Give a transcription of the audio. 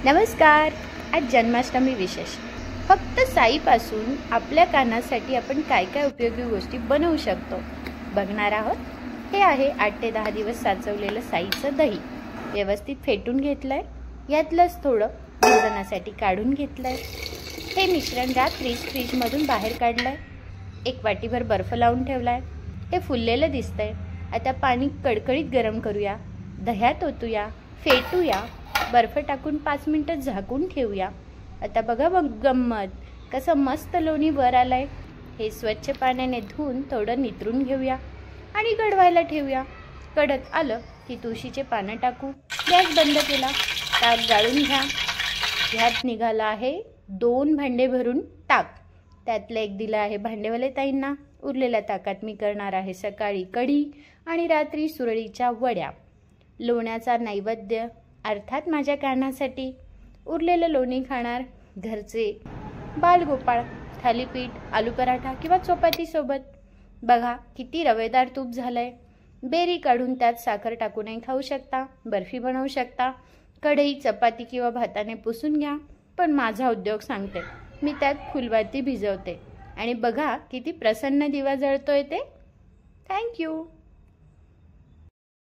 नमस्कार. आज जन्माष्टमी विशेष. फक्त साईपासून आपल्या कानासाठी आपण काय काय उपयोगी गोष्टी बनवू शकतो बघणार आहोत. हे आहे 8 ते 10 दिवस साचवलेलं साईचं दही. व्यवस्थित फेटून घेतलंय. यातलंच थोडं भोजनासाठी काढून घेतलंय. हे मिश्रण रात्रीच फ्रीजमधून बाहेर काढलंय. एक वाटीभर बर्फ लावून ठेवलाय. हे फुललेलं दिसतंय. आता पाणी कडकडीत गरम करूया. दह्यात ओतूया, फेटूया. बर्फ टाकून 5 मिनिटं झाकून ठेवूया. आता बघा गंमत, कसं मस्त लोणी वर आलंय. हे स्वच्छ पाण्याने धुवून थोडं नितरून घेऊया आणि गडवायला ठेवूया. कडक आलं की तुळशीचे पानं टाकू. गॅस बंद केला. ताक गाळून घ्या. ह्यात निघाला आहे 2 भांडे भरून ताक. त्यातलं एक दिलं आहे भांडेवाले ताईंना. उरलेल्या ताकात मी करणार आहे सकाळी कढी आणि रात्री सुरळीच्या वड्या. लोण्याचा नैवेद्य अर्थात माझ्या कानासाठी. उरलेलं लोणी खाणार घरचे बालगोपाळ. थालीपीठ, आलू पराठा किंवा चपातीसोबत. बघा किती रवेदार तूप झालंय. बेरी काढून त्यात साखर टाकूनही खाऊ शकता. बर्फी बनवू शकता. कढई चपाती किंवा भाताने पुसून घ्या. पण माझा उद्योग सांगते, मी त्यात फुलवाती भिजवते आणि बघा किती प्रसन्न दिवा जळतोय ते. थँक्यू.